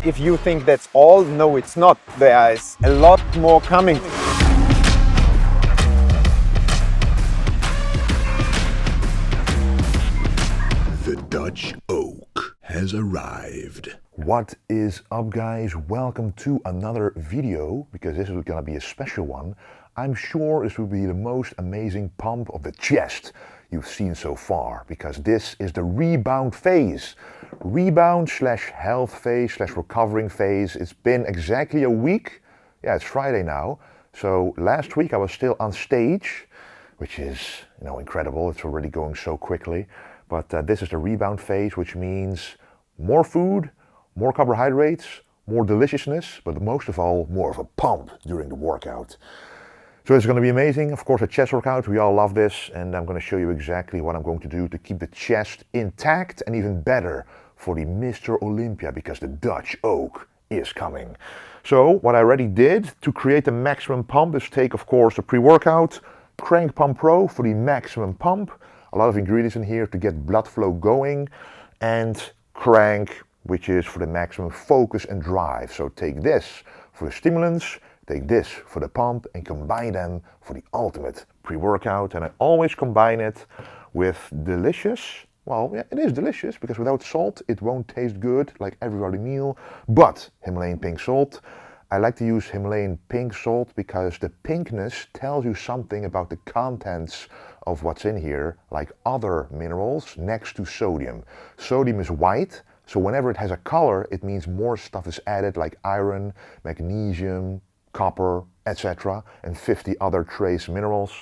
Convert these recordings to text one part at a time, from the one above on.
if you think that's all, no, it's not. There is a lot more coming. The Dutch oak has arrived. What is up, guys? Welcome to another video, because this is gonna be a special one. I'm sure this will be the most amazing pump of the chest you've seen so far, because this is the rebound phase. Rebound slash health phase slash recovering phase. It's been exactly a week. Yeah, it's Friday now. So last week I was still on stage, which is, incredible. It's already going so quickly. But this is the rebound phase, which means more food, more carbohydrates, more deliciousness, but most of all, more of a pump during the workout. So it's going to be amazing. Of course, a chest workout, we all love this, and I'm going to show you exactly what I'm going to do to keep the chest intact and even better for the Mr. Olympia, because the Dutch oak is coming. So what I already did to create the maximum pump is take, of course, the pre-workout, Crank Pump Pro for the maximum pump. A lot of ingredients in here to get blood flow going, and Crank, which is for the maximum focus and drive. So take this for the stimulants, take this for the pump, and combine them for the ultimate pre-workout. And I always combine it with delicious, well, yeah, it is delicious, because without salt it won't taste good like every other meal, but Himalayan pink salt. I like to use Himalayan pink salt because the pinkness tells you something about the contents of what's in here, like other minerals next to sodium. Sodium is white, so whenever it has a color, it means more stuff is added, like iron, magnesium, copper, etc., and 50 other trace minerals.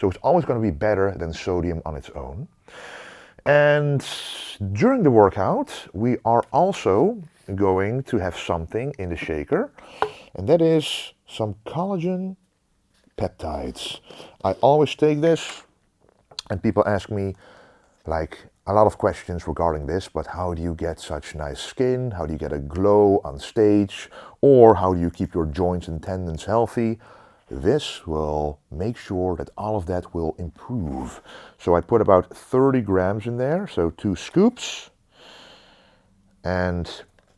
So it's always going to be better than sodium on its own. And during the workout, we are also going to have something in the shaker, and that is some collagen peptides. I always take this, and people ask me like a lot of questions regarding this, but how do you get such nice skin? How do you get a glow on stage? Or how do you keep your joints and tendons healthy? This will make sure that all of that will improve. So I put about 30 grams in there, so 2 scoops. And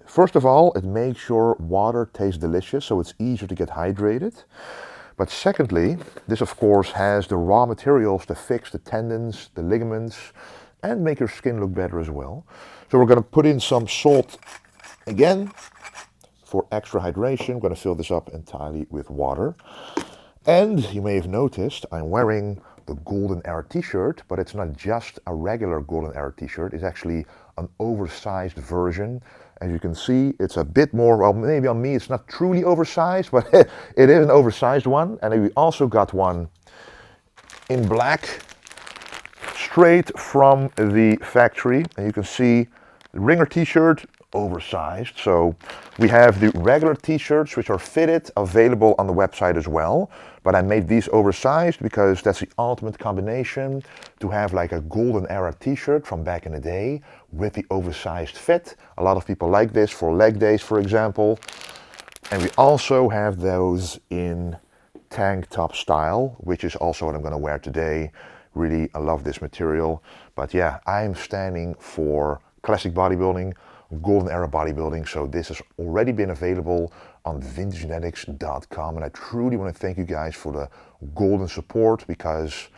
first of all, it makes sure water tastes delicious, so it's easier to get hydrated. But secondly, this of course has the raw materials to fix the tendons, the ligaments, and make your skin look better as well. So we're going to put in some salt again for extra hydration. I'm going to fill this up entirely with water. And you may have noticed I'm wearing the Golden Era t-shirt, but it's not just a regular Golden Era t-shirt. It's actually an oversized version. As you can see, it's a bit more, well, maybe on me it's not truly oversized, but it is an oversized one. And we also got one in black, straight from the factory. And you can see the Ringer t-shirt, oversized. So we have the regular t-shirts, which are fitted, available on the website as well. But I made these oversized because that's the ultimate combination, to have like a Golden Era t-shirt from back in the day with the oversized fit. A lot of people like this for leg days, for example. And we also have those in tank top style, which is also what I'm going to wear today. Really, I love this material. But yeah, I'm standing for classic bodybuilding, Golden Era bodybuilding, so this has already been available on vintagegenetics.com, and I truly want to thank you guys for the golden support, because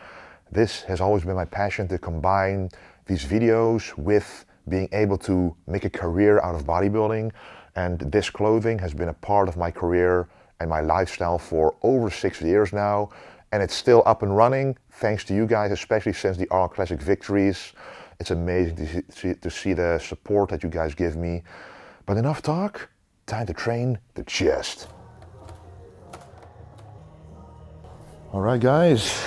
this has always been my passion, to combine these videos with being able to make a career out of bodybuilding. And this clothing has been a part of my career and my lifestyle for over 6 years now, and it's still up and running thanks to you guys, especially since the All Classic victories. It's amazing to see the support that you guys give me. But enough talk, time to train the chest. All right, guys,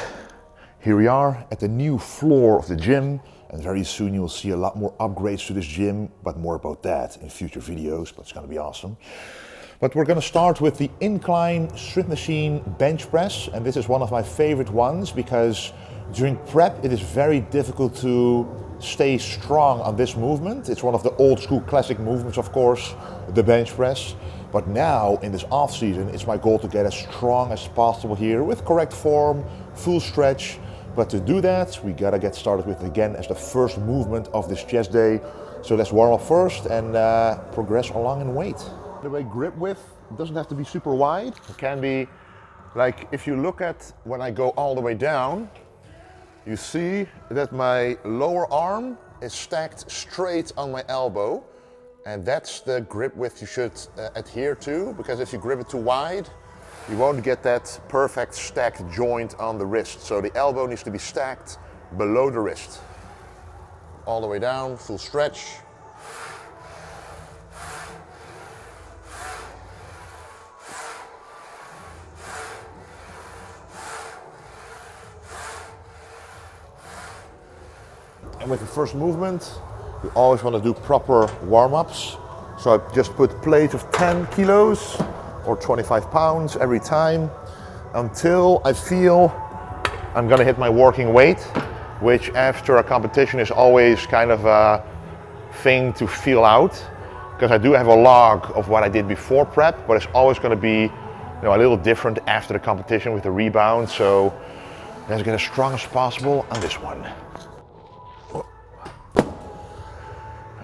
here we are at the new floor of the gym, and very soon you'll see a lot more upgrades to this gym, but more about that in future videos, but it's gonna be awesome. But we're gonna start with the Incline strength machine bench press, and this is one of my favorite ones, because during prep it is very difficult to stay strong on this movement. It's one of the old school classic movements, of course, the bench press. But now in this off season, it's my goal to get as strong as possible here with correct form, full stretch. But to do that, we gotta get started with it again as the first movement of this chest day. So let's warm up first and progress along in weight. The way grip width doesn't have to be super wide. It can be like, if you look at when I go all the way down, you see that my lower arm is stacked straight on my elbow. And that's the grip width you should adhere to, because if you grip it too wide, you won't get that perfect stacked joint on the wrist. So the elbow needs to be stacked below the wrist. All the way down, full stretch. And with the first movement, you always want to do proper warm-ups. So I just put plates of 10 kilos or 25 pounds every time until I feel I'm gonna hit my working weight, which after a competition is always kind of a thing to feel out, because I do have a log of what I did before prep, but it's always gonna be, a little different after the competition with the rebound. So let's get as strong as possible on this one.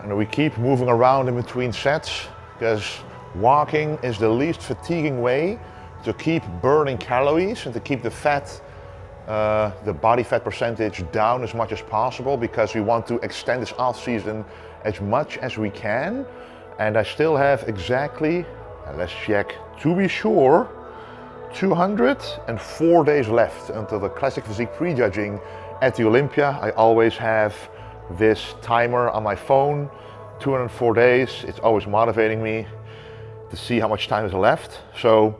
And we keep moving around in between sets, because walking is the least fatiguing way to keep burning calories and to keep the fat, the body fat percentage down as much as possible, because we want to extend this off season as much as we can. And I still have exactly, let's check to be sure, 204 days left until the Classic Physique prejudging at the Olympia. I always have this timer on my phone, 204 days. It's always motivating me to see how much time is left. So,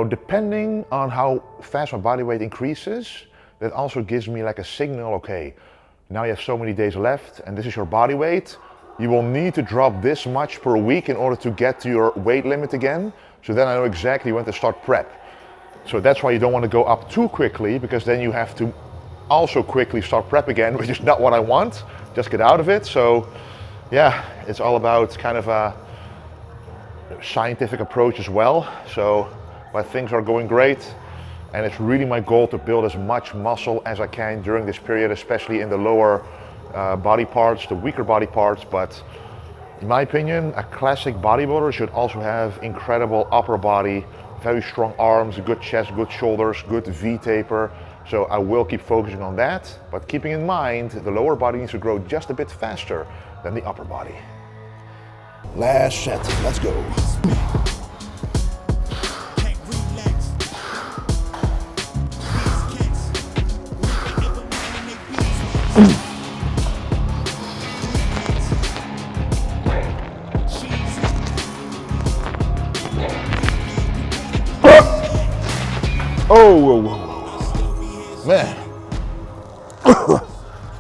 depending on how fast my body weight increases, that also gives me like a signal, okay, now you have so many days left and this is your body weight. You will need to drop this much per week in order to get to your weight limit again. So then I know exactly when to start prep. So that's why you don't want to go up too quickly, because then you have to also quickly start prep again, which is not what I want. Just get out of it. So yeah, it's all about kind of a scientific approach as well. So but things are going great, and it's really my goal to build as much muscle as I can during this period, especially in the lower body parts, the weaker body parts. But in my opinion, a classic bodybuilder should also have incredible upper body, very strong arms, good chest, good shoulders, good V-taper. So I will keep focusing on that, but keeping in mind the lower body needs to grow just a bit faster than the upper body. Last set, let's go. Oh, whoa, whoa, whoa. Man.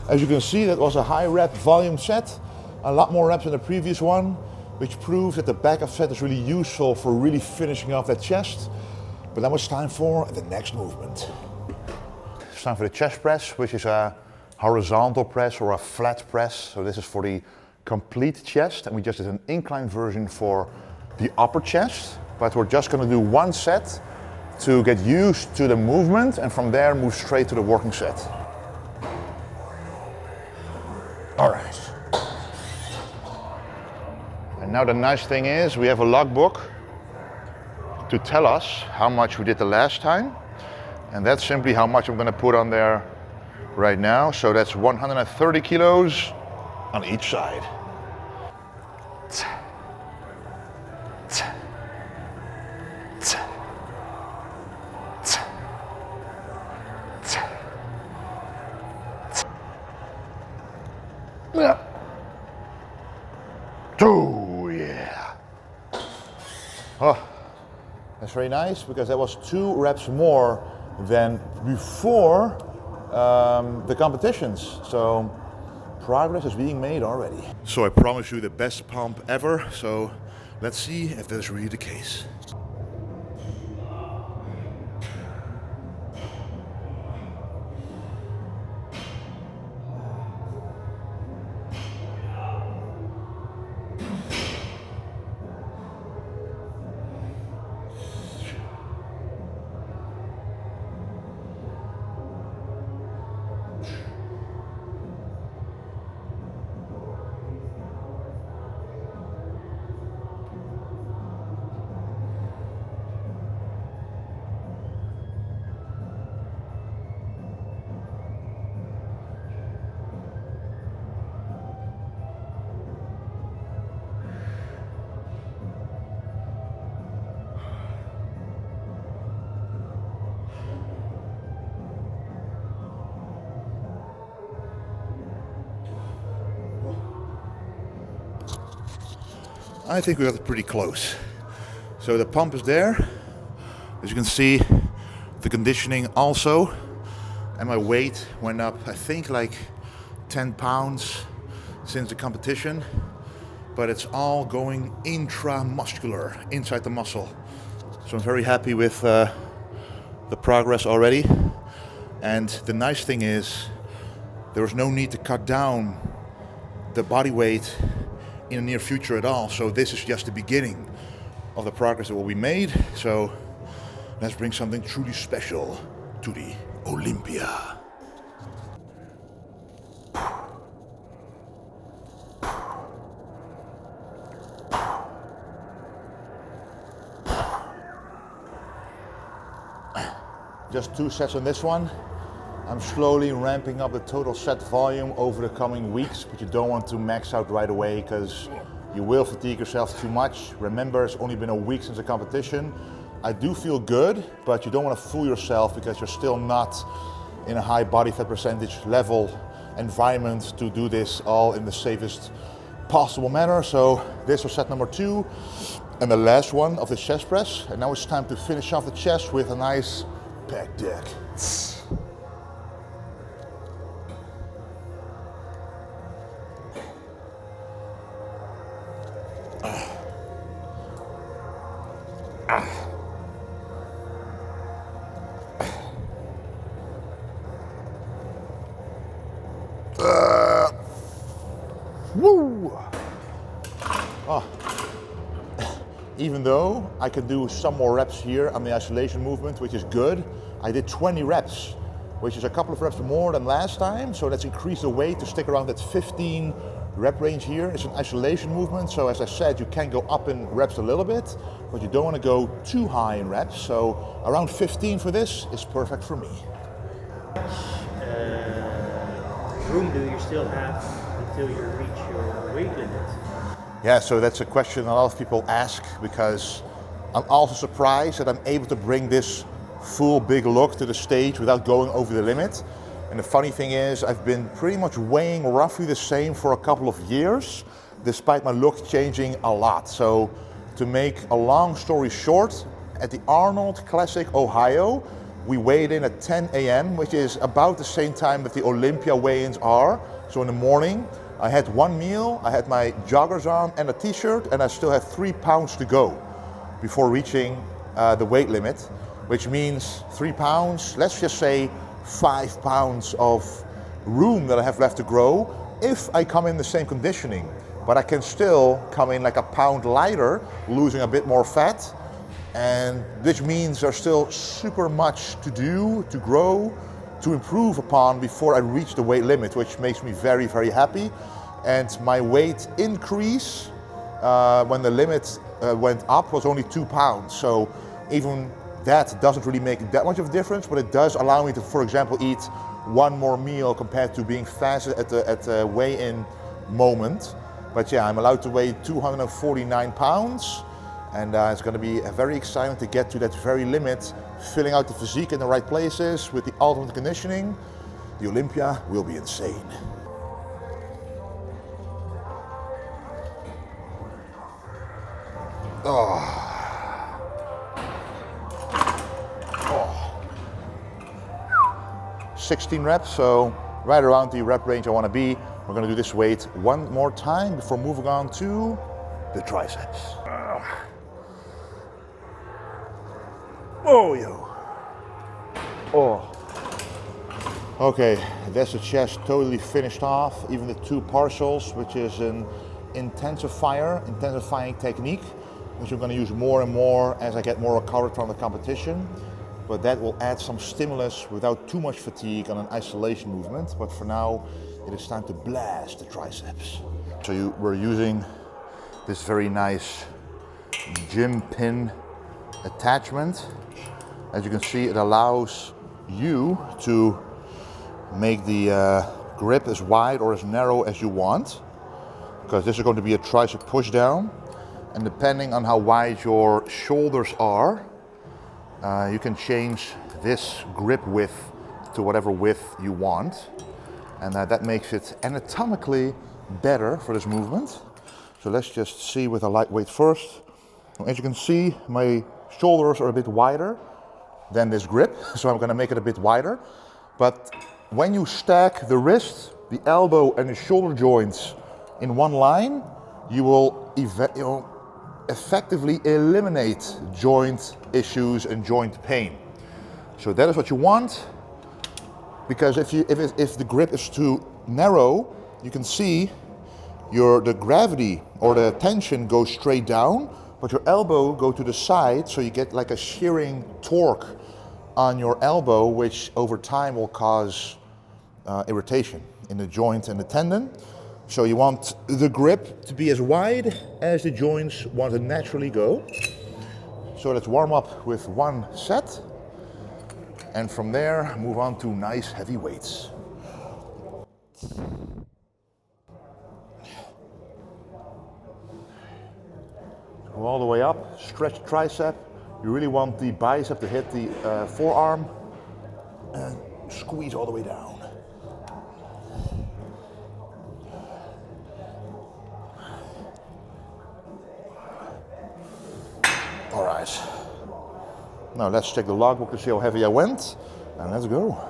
As you can see, that was a high rep volume set, a lot more reps than the previous one, which proves that the backup set is really useful for really finishing off that chest. But now it's time for the next movement. It's time for the chest press, which is a horizontal press or a flat press. So this is for the complete chest, and we just did an incline version for the upper chest. But we're just gonna do one set to get used to the movement, and from there move straight to the working set. All right. And now the nice thing is we have a logbook to tell us how much we did the last time, and that's simply how much I'm gonna put on there right now. So that's 130 kilos on each side. Oh yeah. Oh, that's very nice, because that was 2 reps more than before the competitions. So progress is being made already. So I promise you the best pump ever. So let's see if that is really the case. I think we got it pretty close. So the pump is there. As you can see, the conditioning also. And my weight went up, I think, like 10 pounds since the competition. But it's all going intramuscular, inside the muscle. So I'm very happy with the progress already. And the nice thing is, there was no need to cut down the body weight in the near future at all. So this is just the beginning of the progress that will be made. So let's bring something truly special to the Olympia. Just 2 sets on this one. I'm slowly ramping up the total set volume over the coming weeks, but you don't want to max out right away because you will fatigue yourself too much. Remember, it's only been a week since the competition. I do feel good, but you don't want to fool yourself because you're still not in a high body fat percentage level environment to do this all in the safest possible manner. So this was set number 2 and the last one of the chest press. And now it's time to finish off the chest with a nice pec deck. Woo! Oh. Even though I could do some more reps here on the isolation movement, which is good, I did 20 reps, which is a couple of reps more than last time. So let's increase the weight to stick around that 15 rep range here. It's an isolation movement, so as I said, you can go up in reps a little bit, but you don't want to go too high in reps. So around 15 for this is perfect for me. Room do you still have until you reach your weight limit? Yeah, so that's a question a lot of people ask, because I'm also surprised that I'm able to bring this full big look to the stage without going over the limit. And the funny thing is, I've been pretty much weighing roughly the same for a couple of years, despite my look changing a lot. So to make a long story short, at the Arnold Classic Ohio, we weighed in at 10 a.m., which is about the same time that the Olympia weigh-ins are. So in the morning, I had one meal, I had my joggers on and a t-shirt, and I still had 3 pounds to go before reaching the weight limit, which means 3 pounds, let's just say 5 pounds of room that I have left to grow if I come in the same conditioning. But I can still come in like a pound lighter, losing a bit more fat, and which means there's still super much to do, to grow, to improve upon before I reach the weight limit, which makes me very, very happy. And my weight increase when the limit went up was only 2 pounds. So even that doesn't really make that much of a difference, but it does allow me to, for example, eat one more meal compared to being fasted at the weigh-in moment. But yeah, I'm allowed to weigh 249 pounds. And it's going to be very exciting to get to that very limit, filling out the physique in the right places with the ultimate conditioning. The Olympia will be insane. Oh. 16 reps, so right around the rep range I want to be. We're going to do this weight one more time before moving on to the triceps. Oh, yo. Oh. Okay, that's the chest totally finished off. Even the 2 partials, which is an intensifying technique, which I'm going to use more and more as I get more recovered from the competition. But that will add some stimulus without too much fatigue on an isolation movement. But for now, it is time to blast the triceps. So we're using this very nice gym pin attachment. As you can see, it allows you to make the grip as wide or as narrow as you want, because this is going to be a tricep push down. And depending on how wide your shoulders are, you can change this grip width to whatever width you want. And that makes it anatomically better for this movement. So let's just see with a lightweight first. As you can see, my shoulders are a bit wider than this grip, so I'm gonna make it a bit wider. But when you stack the wrist, the elbow and the shoulder joints in one line, you will effectively eliminate joint issues and joint pain. So that is what you want, because if the grip is too narrow, you can see the gravity or the tension goes straight down, but your elbow go to the side, so you get like a shearing torque on your elbow, which over time will cause irritation in the joint and the tendon. So you want the grip to be as wide as the joints want to naturally go. So let's warm up with one set, and from there move on to nice heavy weights. Go all the way up, stretch the tricep. You really want the bicep to hit the forearm, and squeeze all the way down. All right. Now let's check the logbook to see how heavy I went, and let's go.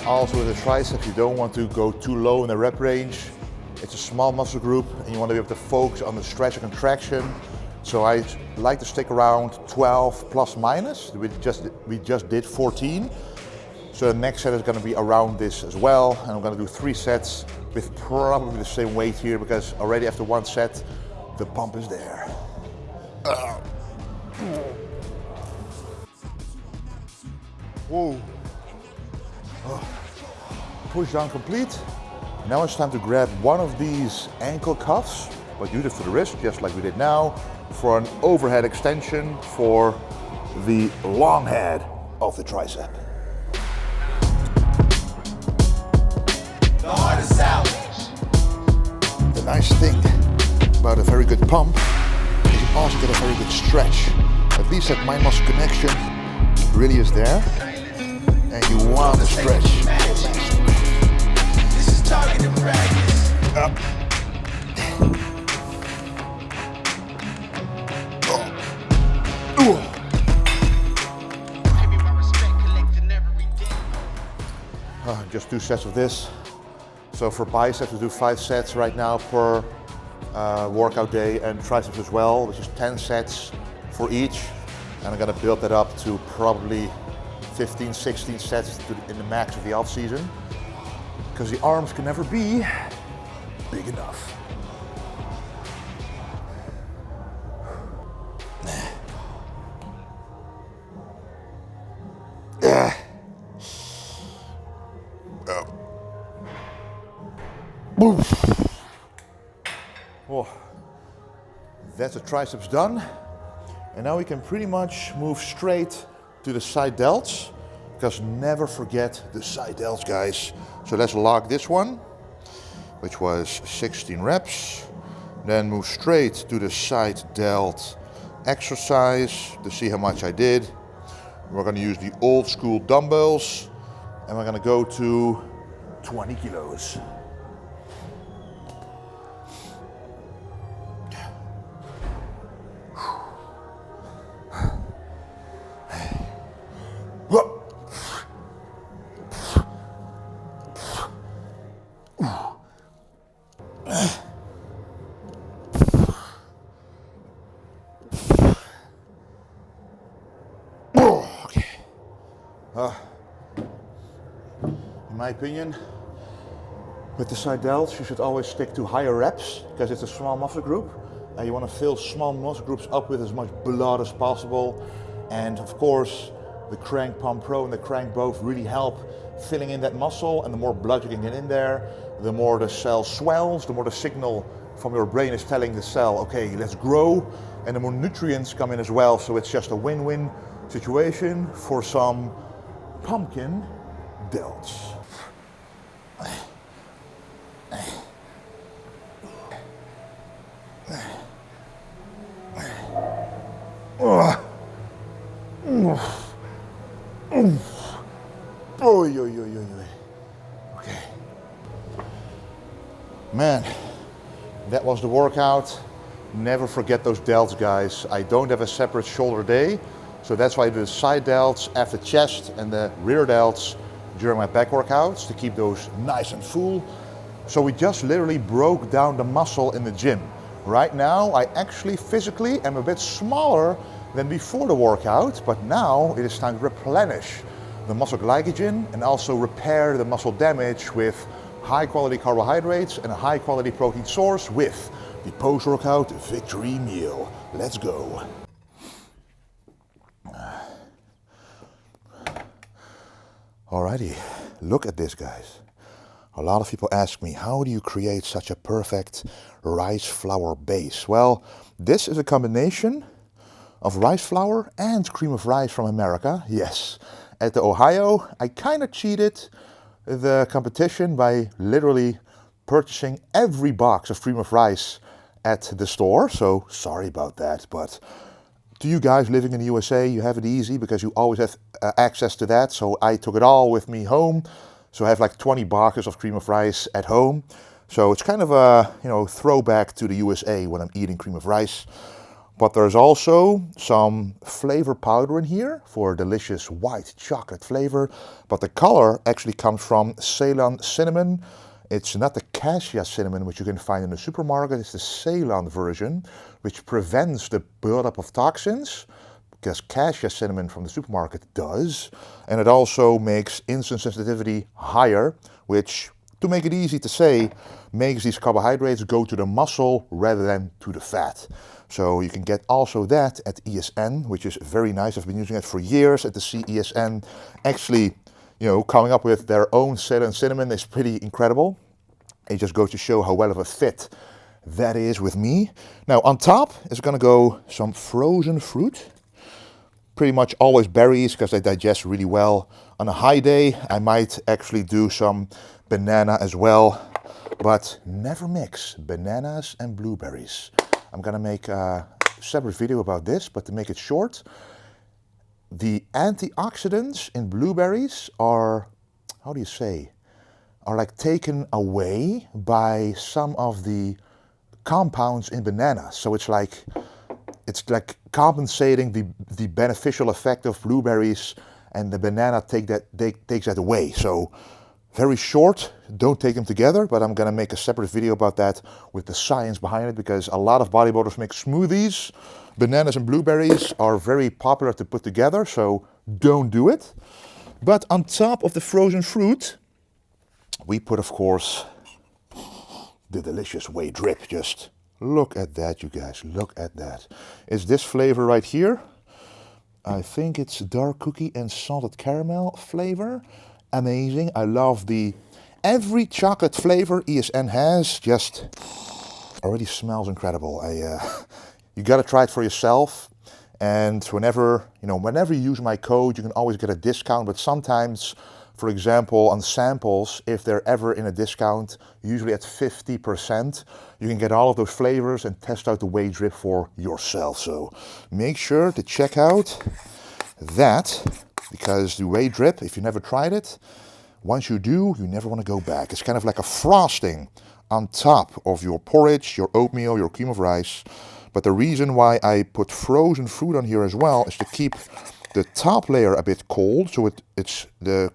Also with the tricep, you don't want to go too low in the rep range. It's a small muscle group and you want to be able to focus on the stretch and contraction. So I like to stick around 12 plus minus. We just did 14. So the next set is going to be around this as well. And I'm going to do 3 sets with probably the same weight here, because already after one set, the pump is there. Whoa. Push down complete. Now it's time to grab one of these ankle cuffs, but use it for the wrist, just like we did now, for an overhead extension for the long head of the tricep. The hardest out. The nice thing about a very good pump is you also get a very good stretch. At least that mind muscle connection really is there, and you want to stretch. This is targeted practice. Up. Just 2 sets of this. So for biceps, we do 5 sets right now per workout day, and triceps as well, which is 10 sets for each. And I'm gonna build that up to probably 15, 16 sets in the max of the off season, because the arms can never be big enough. Oh, that's the triceps done. And now we can pretty much move straight to the side delts, because never forget the side delts, guys. So let's log this one, which was 16 reps. Then move straight to the side delt exercise to see how much I did. We're gonna use the old school dumbbells, and we're gonna go to 20 kilos. In my opinion, with the side delts, you should always stick to higher reps, because it's a small muscle group, and you want to fill small muscle groups up with as much blood as possible. And of course, the Crank Pump Pro and the Crank both really help filling in that muscle, and the more blood you can get in there, the more the cell swells, the more the signal from your brain is telling the cell, okay, let's grow. and the more nutrients come in as well. So it's just a win-win situation for some pumpkin delts. Okay. Man, that was the workout. Never forget those delts, guys. I don't have a separate shoulder day, so that's why I do the side delts after chest and the rear delts during my back workouts to keep those nice and full. So we just literally broke down the muscle in the gym. Right now, I actually physically am a bit smaller than before the workout, but now it is time to replenish the muscle glycogen and also repair the muscle damage with high quality carbohydrates and a high quality protein source with the post-workout victory meal. Let's go. Alrighty, look at this, guys. A lot of people ask me, how do you create such a perfect rice flour base? Well, this is a combination of rice flour and cream of rice from America. Yes, at the Ohio, I kind of cheated the competition by literally purchasing every box of cream of rice at the store. So sorry about that, but to you guys living in the USA, you have it easy because you always have access to that. So I took it all with me home. So I have like 20 boxes of cream of rice at home. So it's kind of a, throwback to the USA when I'm eating cream of rice. But there's also some flavor powder in here for delicious white chocolate flavor. But the color actually comes from Ceylon cinnamon. It's not the cassia cinnamon which you can find in the supermarket. It's the Ceylon version, which prevents the buildup of toxins, because cassia cinnamon from the supermarket does. And it also makes insulin sensitivity higher, which, to make it easy to say, makes these carbohydrates go to the muscle rather than to the fat. So you can get also that at ESN, which is very nice. I've been using it for years at the CESN. Actually, coming up with their own Ceylon cinnamon is pretty incredible. It just goes to show how well of a fit that is with me. Now on top is going to go some frozen fruit. Pretty much always berries because they digest really well. On a high day, I might actually do some banana as well, but never mix bananas and blueberries. I'm gonna make a separate video about this, but to make it short, the antioxidants in blueberries are, are like taken away by some of the compounds in bananas. So it's like compensating the beneficial effect of blueberries, and the banana takes that away. So very short, don't take them together, but I'm gonna make a separate video about that with the science behind it, because a lot of bodybuilders make smoothies. Bananas and blueberries are very popular to put together, so don't do it. But on top of the frozen fruit, we put, of course, the delicious whey drip. Just look at that, you guys, look at that. It's this flavor right here. I think it's dark cookie and salted caramel flavor. Amazing. I love every chocolate flavor ESN has, just already smells incredible. You gotta try it for yourself. And whenever you use my code, you can always get a discount. But sometimes, for example, on samples, if they're ever in a discount, usually at 50%, you can get all of those flavors and test out the whey drip for yourself. So make sure to check out that, because the whey drip, if you never tried it, once you do, you never want to go back. It's kind of like a frosting on top of your porridge, your oatmeal, your cream of rice. But the reason why I put frozen fruit on here as well is to keep the top layer a bit cold, so it's the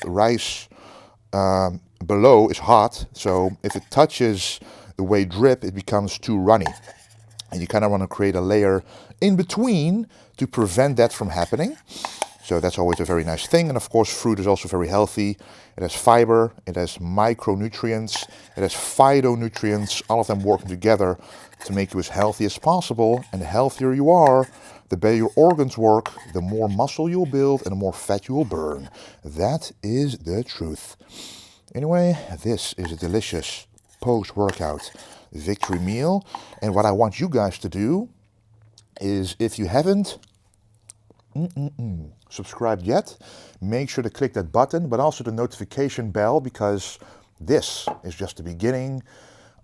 rice below is hot. So if it touches the whey drip, it becomes too runny. And you kind of want to create a layer in between to prevent that from happening. So that's always a very nice thing. And of course, fruit is also very healthy. It has fiber, it has micronutrients, it has phytonutrients, all of them working together to make you as healthy as possible. And the healthier you are, the better your organs work, the more muscle you'll build and the more fat you will burn. That is the truth. Anyway, this is a delicious post-workout victory meal. And what I want you guys to do is if you haven't subscribed yet, make sure to click that button, but also the notification bell, because this is just the beginning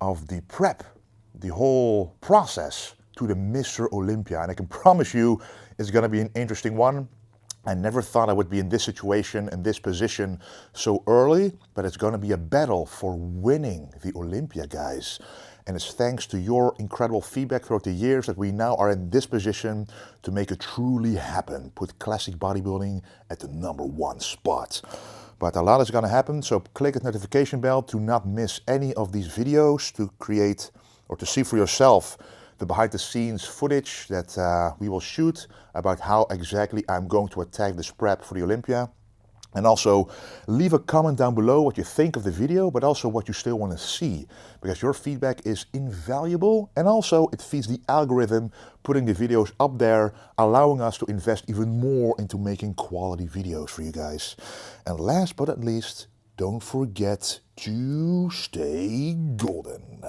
of the prep, the whole process to the Mr. Olympia. And I can promise you it's going to be an interesting one. I never thought I would be in this situation, in this position so early, but it's going to be a battle for winning the Olympia, guys. And it's thanks to your incredible feedback throughout the years that we now are in this position to make it truly happen. Put classic bodybuilding at the #1 spot. But a lot is going to happen, so click the notification bell to not miss any of these videos, to create or to see for yourself the behind the scenes footage that we will shoot about how exactly I'm going to attack this prep for the Olympia. And also leave a comment down below what you think of the video, but also what you still want to see, because your feedback is invaluable, and also it feeds the algorithm, putting the videos up there, allowing us to invest even more into making quality videos for you guys. And last but not least, don't forget to stay golden.